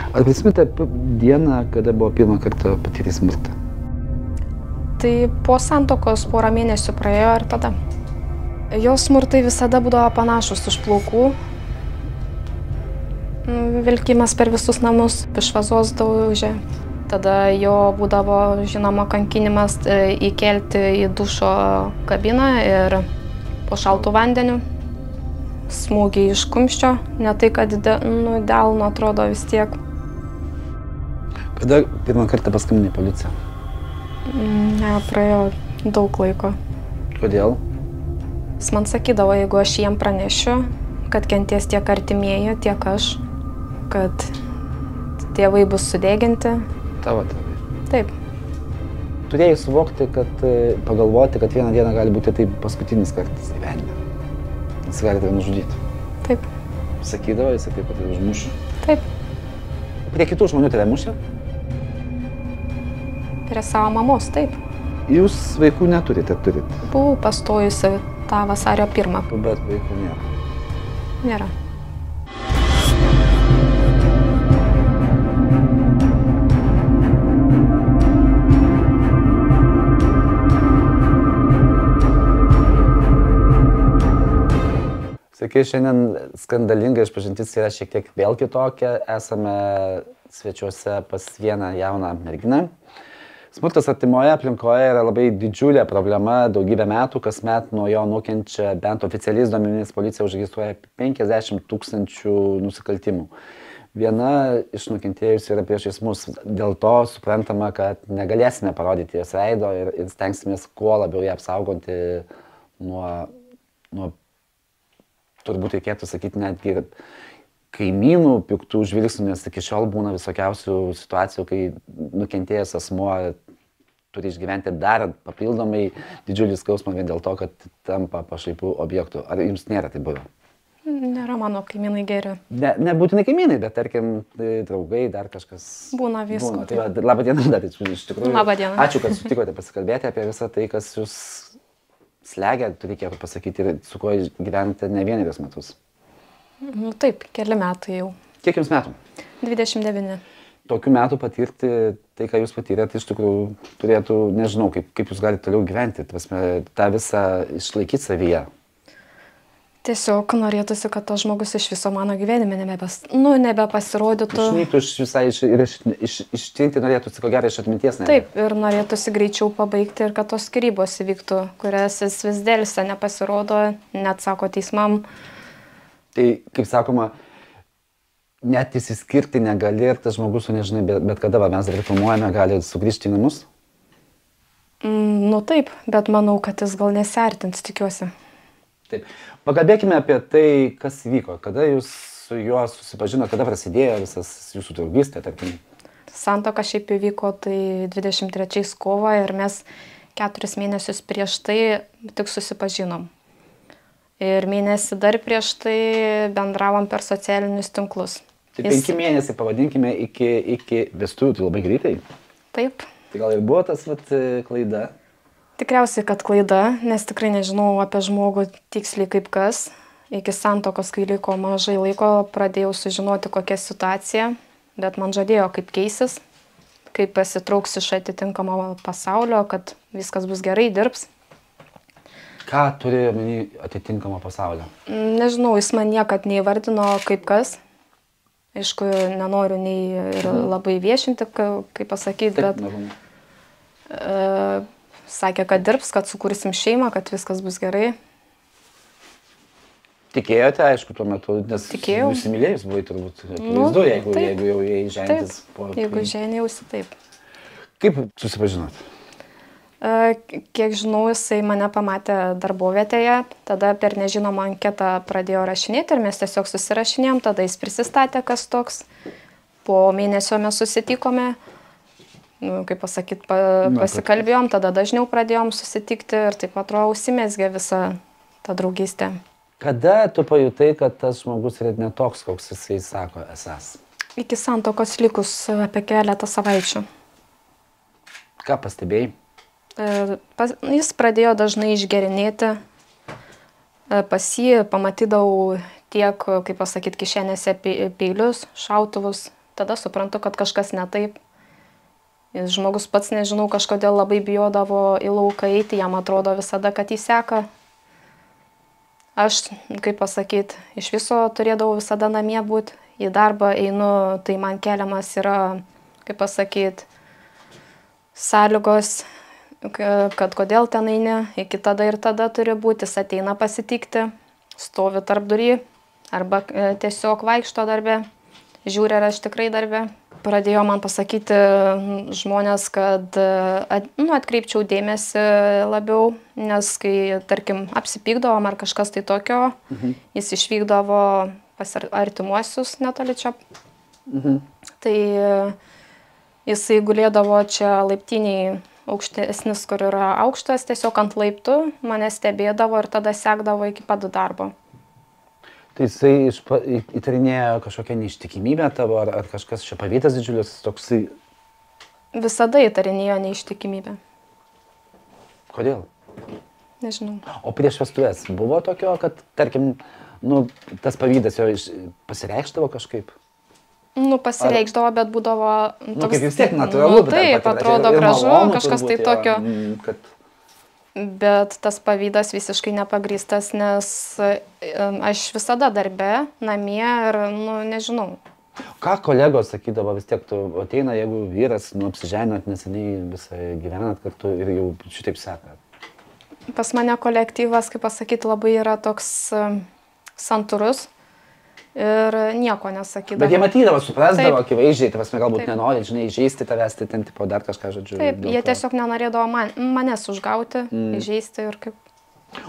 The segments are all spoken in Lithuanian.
Ar prisimite dieną, kada buvo pirmą kartą patyrę smurtą? Tai po santuokos porą mėnesių praėjo ir tada. Jo smurtai visada būdavo panašus už plaukų. Vilkimas per visus namus, iš vazos daužė. Tada jo būdavo, žinoma, kankinimas įkelti į dušo kabiną ir po šaltų vandeniu. Smūgiai iš kumščio, ne tai, kad delno atrodo vis tiek. Kada pirmą kartą paskambinai policiją? Ne, praėjo daug laiko. Kodėl? Jis man sakydavo, jeigu aš jiem pranešiu, kad kenties tiek artimieji, tiek aš, kad tėvai bus sudeginti. Tavo tėvai? Taip. Turėjai suvokti, pagalvoti, kad vieną dieną gali būti tai paskutinis kartas gyvenime. Jis gali tave nužudyti. Taip. Sakydavo, jis taip, kad tave užmušiu. Taip. Prie kitų žmonių tave mušė? Prie savo mamos, taip. Jūs vaikų neturite, turite? Buvau pastojusi tą vasario 1. Bet vaikų nėra. Nėra. Sakai, šiandien skandalinga išpažintis yra šiek tiek vėl kitokia. Esame svečiuose pas vieną jauną merginą. Smurtas artimoje aplinkoje yra labai didžiulė problema. Daugybę metų kasmet nuo jo nukenčia, bent oficialiais duomenimis policija užregistruoja 50 000 nusikaltimų. Viena iš nukentėjusių yra priešais mus. Dėl to suprantama, kad negalėsime parodyti jos veido ir stengsimės kuo labiau ją apsaugoti nuo turbūt reikėtų sakyti netgi kaimynų piktų žvilgsnių, nes iki šiol būna visokiausių situacijų, kai nukentėjęs asmuo turi išgyventi dar papildomai didžiulį skausmą vien dėl to, kad tampa pašaipų objektų. Ar jums nėra tai buvę? Nėra, mano kaimynai geri. Nebūtinai kaimynai, bet tarkim draugai, dar kažkas. Būna visko. Labą dieną, dar iš tikrųjų. Labą dieną. Ačiū, kad sutikote pasikalbėti apie visą tai, kas jūs slegia, reikėtų pasakyti, ir su kuo gyventi ne vienerius metus. Taip, keli metai jau. Kiek jums metų? 29. Tokių metų patirti tai, ką jūs patyrėte, iš tikrųjų turėtų, nežinau, kaip jūs galite toliau gyventi, tą visą išlaikyti savyje. Tiesiog norėtųsi, kad tas žmogus iš viso mano gyvenime nebepasirodytų. Išnyktų visai ir ištrinti norėtųsi, ko gero, iš atminties. Taip, ir norėtųsi greičiau pabaigti ir kad tos skyrybos įvyktų, kurias jis vis dėlse nepasirodo, neatsako teismam. Tai, kaip sakoma, net įsiskirti negali ir tas žmogus, nežinai, bet kada mes dabar filmuojame, gali sugrįžti į namus? Taip, bet manau, kad jis gal nesiartins, tikiuosi. Taip. Pakalbėkime apie tai, kas vyko, kada jūs su juo susipažino, kada prasidėjo visas jūsų draugystė, tarkim. Santuoka šiaip įvyko tai 23 kovo ir mes 4 mėnesius prieš tai tik susipažinom. Ir mėnesį dar prieš tai bendravom per socialinius tinklus. Tai 5 mėnesiai, pavadinkime, iki vestuvių, tai labai greitai. Taip. Tai gal ir buvo tas klaida? Tikriausiai, kad klaida, nes tikrai nežinau apie žmogų tiksliai kaip kas. Iki santuokos, kai liko mažai laiko, pradėjau sužinoti, kokia situacija, bet man žadėjo, kaip keisis, kaip pasitrauks iš atitinkamo pasaulio, kad viskas bus gerai, dirbs. Ką turi omeny atitinkamo pasaulio? Nežinau, jis man niekad neįvardino kaip kas. Aišku, nenoriu nei labai viešinti, kaip pasakyti, bet sakė, kad dirbs, kad sukursim šeimą, kad viskas bus gerai. Tikėjote, aišku, tuo metu, nes Tikėjau. Įsimylėjus buvai turbūt akivaizdu, jeigu jau įžentis po... Jeigu ženijausi, taip. Kaip susipažinot? Kiek žinau, jisai mane pamatė darbovietėje, tada per nežinomą anketą pradėjo rašinėti ir mes tiesiog susirašinėjom, tada jis prisistatė, kas toks. Po mėnesio mes susitikome, kaip pasakyti, pasikalbėjom, tada dažniau pradėjom susitikti ir taip atrodo užsimezgė visą tą draugystę. Kada tu pajutai, kad tas žmogus yra ne toks, koks jisai sako esas? Iki santuokos likus apie keletą savaičių. Ką pastebėjai? Jis pradėjo dažnai išgerinėti, pas jį pamatydavau tiek, kaip pasakyti, kišenėse peilius, šautuvus, tada suprantu, kad kažkas ne taip. Žmogus pats, nežinau, kažkodėl labai bijodavo į lauką eiti, jam atrodo visada, kad jį seka. Aš, kaip pasakyti, iš viso turėdavau visada namie būti, į darbą einu, tai man keliamas yra, kaip pasakyti, sąlygos, kad kodėl ten eini, iki tada ir tada turi būti, jis ateina pasitikti, stovi tarp durį, arba tiesiog vaikšto darbe, žiūri, ar aš tikrai darbe. Pradėjo man pasakyti žmonės, kad atkreipčiau dėmesį labiau, nes kai, tarkim, apsipykdavom ar kažkas tai tokio, jis išvykdavo pas artimuosius netoli čia. Tai jisai gulėdavo čia laiptiniai aukštesnis, kur yra aukštas, tiesiog ant laiptų, mane stebėdavo ir tada sekdavo iki pat darbo. Tai jisai įtarinėjo kažkokią neištikimybę tavo, ar kažkas čia pavydas didžiulis toksai? Visada įtarinėjo neištikimybę. Kodėl? Nežinau. O prieš vestuvės buvo tokio, kad, tarkim, tas pavydas jo pasireikšdavo kažkaip? Pasireikšdavo, bet būdavo toks... kaip vis tiek natūralu, bet taip, atrodo gražu, kažkas tai tokio. Kad... Bet tas pavydas visiškai nepagrįstas, nes aš visada darbe, namie ir, nežinau. Ką kolegos sakydavo, vis tiek tu ateina, jeigu vyras, apsiženat, neseniai visą gyvenat kartu ir jau šitaip seka? Pas mane kolektyvas, kaip pasakyti, labai yra toks santūrus ir nieko nesakydavo. Bet jie matydavo, suprasdavo, akivaizdžiai, galbūt nenori, žinai, įžeisti tavęs, tai ten tipo dar kažką, žodžiu. Taip, jie tiesiog nenorėdavo manęs užgauti, įžeisti ir kaip.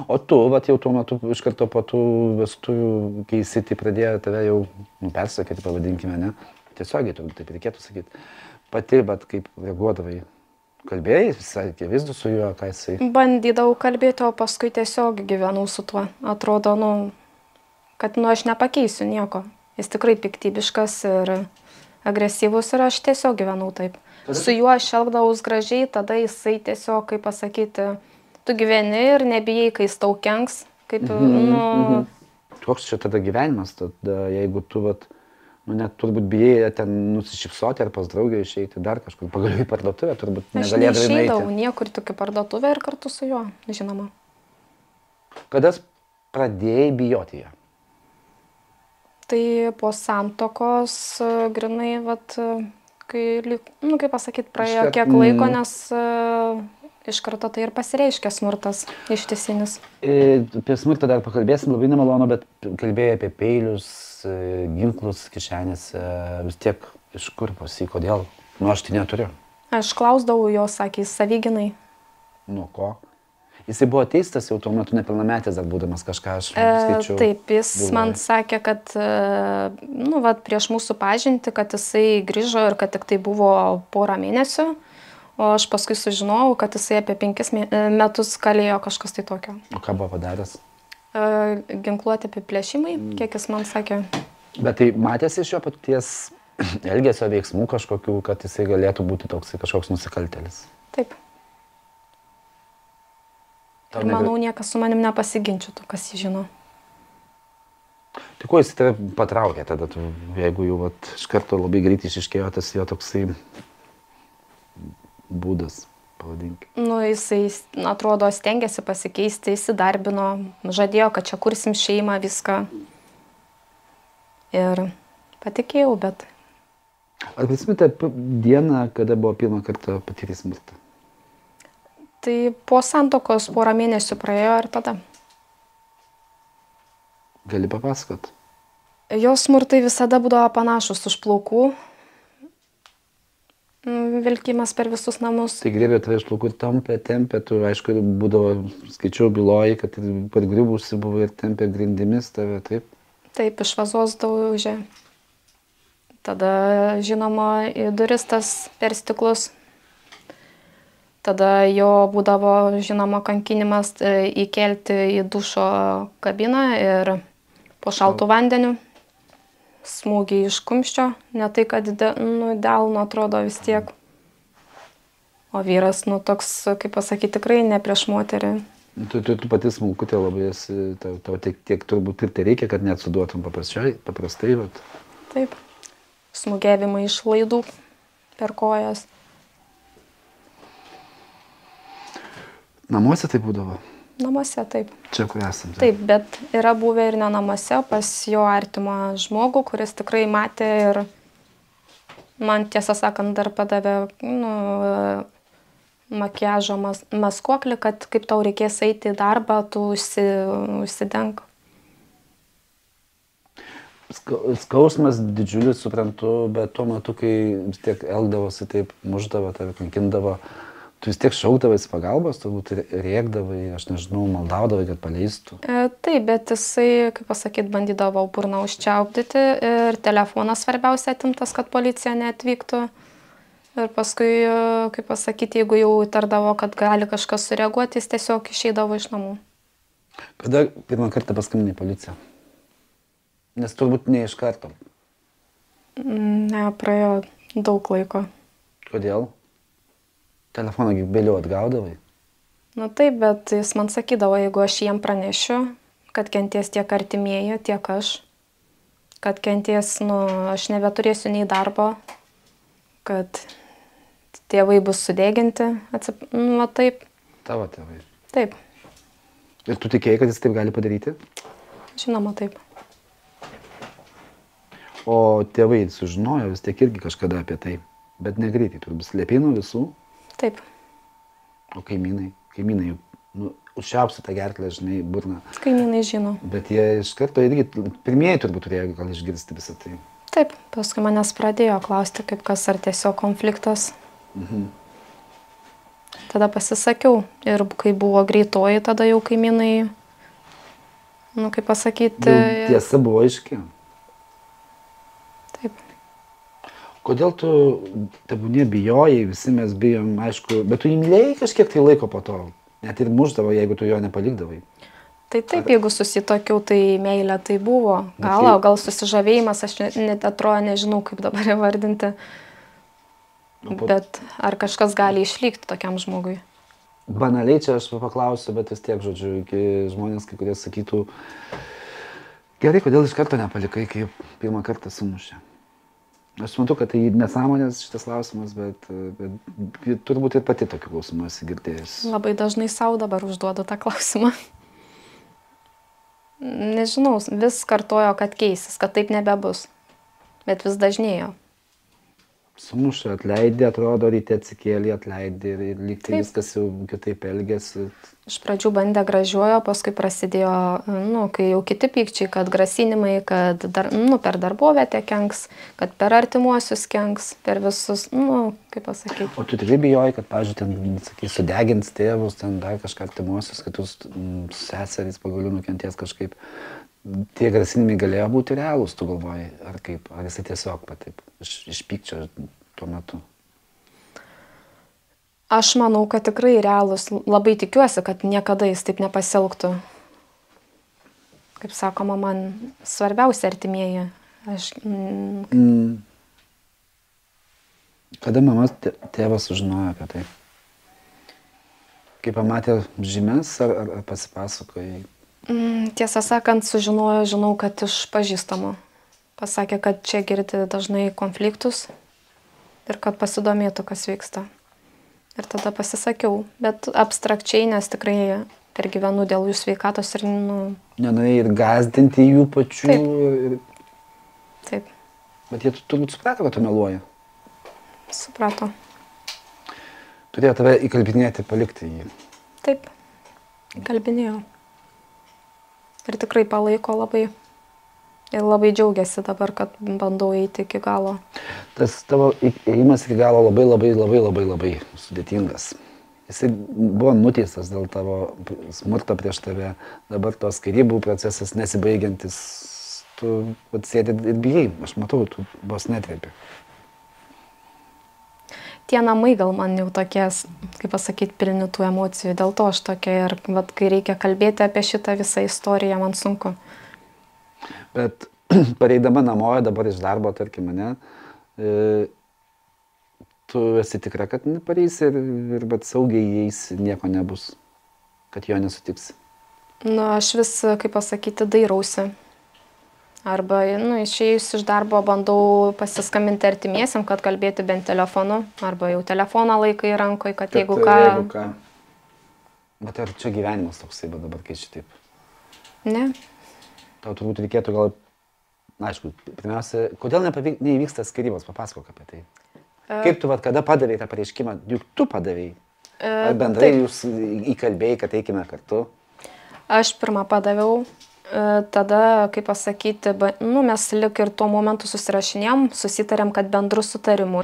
O tu, jau tuo metu, iš karto po tų vestuvių, kai jis tai pradėjo tave jau persakyti, pavadinkime, ne? Tiesiogiai, taip reikėtų sakyti. Pati, bet kaip reaguodavai? Kalbėjai, visai akivaizdu su juo, ką jisai? Bandydavau kalbėti, o paskui tiesiog gyvenau su tuo. Atrodo, kad aš nepakeisiu nieko. Jis tikrai piktybiškas ir agresyvus ir aš tiesiog gyvenau taip. Su juo aš elgdavaus gražiai, tada jisai tiesiog, kaip pasakyti, tu gyveni ir nebijai, kai jis tau kenks. Koks čia tada gyvenimas, tada jeigu tu, net turbūt bijai ten nusišypsoti ar pas draugę išeiti, dar kažkur pagaliau į parduotuvę, turbūt negalėdavai nueiti. Aš neišeidavau niekur tik į parduotuvę ir kartu su juo, žinoma. Kada pradėjai bijoti ją? Tai po santuokos grinai, kai, kaip pasakyti, praėjo kiek laiko, nes iš karto tai ir pasireiškia smurtas ištisinis. Apie smurtą dar pakalbėsim, labai nemalonu, bet kalbėjai apie peilius, ginklus kišenėse, vis tiek iš kur pasi, kodėl? Aš tai neturiu. Aš klausdavau jo, sakė, savyginai. Nuo ko? Jisai buvo teistas jau tuo metu nepilnametis, dar būdamas kažką, aš skaičiau. Taip, jis man sakė, kad prieš mūsų pažintį, kad jisai grįžo ir kad tik tai buvo porą mėnesių, o aš paskui sužinojau, kad jisai apie 5 metus kalėjo kažkas tai tokio. O ką buvo padaręs? Ginkluoti apiplėšimai, kiek jis man sakė. Bet tai matėsi iš jo paties elgesio veiksmų kažkokių, kad jisai galėtų būti toks kažkoks nusikaltėlis? Taip. Ir manau, niekas su manim nepasiginčytų, kas jį žino. Tai kuo jis tave patraukė tada, jeigu jau iš karto labai greitai išiškėjo tas jo toksai būdas, pavadinkime? Jisai, atrodo, stengiasi pasikeisti, įsidarbino, žadėjo, kad čia kursim šeimą, viską. Ir patikėjau, bet... Ar prisimite dieną, kada buvo pirmą kartą patyrė smurtą? Tai po santuokos porą mėnesių praėjo ir tada. Gali papasakot? Jos smurtai visada būdavo panašus už plaukų. Vilkimas per visus namus. Tai griebė tave iš plaukų ir tempė, tu aišku, būdavo, skaičiau byloji, kad pargribusi buvo ir tempė grindimis tave, taip? Taip, iš vazos daužė. Tada, žinoma, į duris tas per stiklus. Tada jo būdavo, žinoma, kankinimas įkelti į dušo kabiną ir po šaltų vandeniu smūgį iš kumščio. Ne tai, kad delno atrodo vis tiek. O vyras, toks, kaip pasakyti, tikrai ne prieš moterį. Tu pati smulkutė labai esi, tau tiek turbūt ir tai reikia, kad net suduotum paprastai, bet... Taip. smūgiavimai iš laidų per kojas. Namuose tai būdavo? Namuose, taip. Čia, kur esam. Taip, bet yra buvę ir ne namuose, pas jo artimą žmogų, kuris tikrai matė ir man, tiesą sakant, dar padavė makiažo maskuoklį, kad kaip tau reikės eiti į darbą, tu užsidenk. Skausmas didžiulis, suprantu, bet tuo metu, kai vis tiek elgdavosi taip, muždavo, tave kankindavo, tu vis tiek šaukdavai pagalbos, turbūt rėkdavai, aš nežinau, maldaudavai, kad paleistų. Taip, bet jisai, kaip pasakyti, bandydavo burną užčiaupdyti ir telefonas svarbiausia atimtas, kad policija neatvyktų. Ir paskui, kaip pasakyti, jeigu jau įtardavo, kad gali kažkas sureaguoti, jis tiesiog išeidavo iš namų. Kada pirmą kartą paskambinai policiją? Nes turbūt ne iš karto. Ne, praėjo daug laiko. Kodėl? Telefoną vėliau atgaudavai? Na taip, bet jis man sakydavo, jeigu aš jiem pranešiu, kad kenties tiek artimieji, tiek aš, kad kenties, aš nebeturėsiu nei darbo, kad tėvai bus sudeginti, taip. Tavo tėvai? Taip. Ir tu tikėjai, kad jis taip gali padaryti? Žinoma, taip. O tėvai sužinojo vis tiek irgi kažkada apie tai, bet negreitai, turbūt slėpė nuo visų? Taip. O kaimynai užšiausi tą gerklę, žinai, burną. Kaimynai žino. Bet jie iš karto irgi, pirmieji turbūt turėjo gal išgirsti visą tai. Taip, paskui manęs pradėjo klausti, kaip kas, ar tiesiog konfliktas. Tada pasisakiau ir kai buvo greitoji, tada jau kaimynai, kaip pasakyti... Jau tiesa buvo aiški. Taip. Kodėl tu tebūnie bijojai, visi mes bijom, aišku, bet tu jį mylėjai kažkiek tai laiko po to, net ir muždavo, jeigu tu jo nepalikdavai. Tai taip, jeigu susitokiau, tai meilė tai buvo. Gal susižavėjimas, aš net atrodo nežinau, kaip dabar įvardinti. Bet ar kažkas gali išlikti tokiam žmogui? Banaliai čia aš paklausiu, bet vis tiek, žodžiu, žmonės kai kurie sakytų, gerai, kodėl iš karto nepalikai, kai pirmą kartą sumušė. Aš suprantu, kad tai nesąmonės šitas klausimas, bet turbūt ir pati tokių klausimų esi girdėjus. Labai dažnai savo dabar užduodu tą klausimą. Nežinau, vis kartojo, kad keisis, kad taip nebebus, bet vis dažnėjo. Sumušė, atleidė, atrodo, ryte atsikėlė, atleidė ir lyg tai viskas jau kitaip elgėsi. Iš pradžių bandė gražiuojo, paskui prasidėjo, kai jau kiti pykčiai, kad grasinimai, kad per darbovietę kenks, kad per artimuosius kenks, per visus, kaip pasakyti. O tu tikrai bijojai, kad, pavyzdžiui, ten, sakai, sudegins tėvus, ten dar kažką artimuosius, kad jūs seserys pagaliau nukenties kažkaip. Tie grasinimai galėjo būti realūs, tu galvoji, ar kaip, ar jisai tiesiog taip, iš pykčio tuo metu? Aš manau, kad tikrai realūs, labai tikiuosi, kad niekada jis taip nepasielgtų. Kaip sakoma, man svarbiausia artimieji. Kada mama tėvas sužinojo apie tai? Kai pamatė žymes ar pasipasakojai? Tiesą sakant, žinau, kad iš pažįstamų. Pasakė, kad čia girdi dažnai konfliktus ir kad pasidomėtų, kas vyksta. Ir tada pasisakiau, bet abstrakčiai, nes tikrai pergyvenu dėl jų sveikatos ir... Nenorėjai ir gąsdinti jų pačių. Taip. Bet jie turbūt suprato, kad tu meluoji. Suprato. Turėjo tave įkalbinėti, palikti jį. Taip, įkalbinėjau. Ir tikrai palaiko labai. Ir labai džiaugiasi dabar, kad bandau eiti iki galo. Tas tavo ėjimas iki galo labai sudėtingas. Jisai buvo nuteistas dėl tavo smurto prieš tave. Dabar tos skyrybų procesas nesibaigiantis. Tu sėdi ir bijai. Aš matau, tu vos netrėpi. Tie namai gal man jau tokie, kaip pasakyti, pilni tų emocijų. Dėl to aš tokia ir kai reikia kalbėti apie šitą visą istoriją, man sunku. Bet pareidama namo, dabar iš darbo, tarkim, tu esi tikra, kad pareisi ir bet saugiai įeisi, nieko nebus, kad jo nesutiksi. Aš vis, kaip pasakyti, dairausi. Arba, išėjus iš darbo bandau pasiskambinti artimiesiam, kad kalbėti bent telefonu. Arba jau telefoną laikai rankoje, kad jeigu ką... Bet ar čia gyvenimas toksai, bet dabar kai šitaip? Ne. Tau turbūt reikėtų gal... Aišku, pirmiausia, kodėl neįvyksta skyrybos? Papasakok apie tai. Kaip tu, kada padavėjai tą pareiškimą? Juk tu padavėjai. Ar bendrai jūs įkalbėjai, kad eikime kartu? Aš pirmą padaviau. Tada, kaip pasakyti, mes lik ir tuo momentu susirašinėjom, susitarėm, kad bendru sutarimu.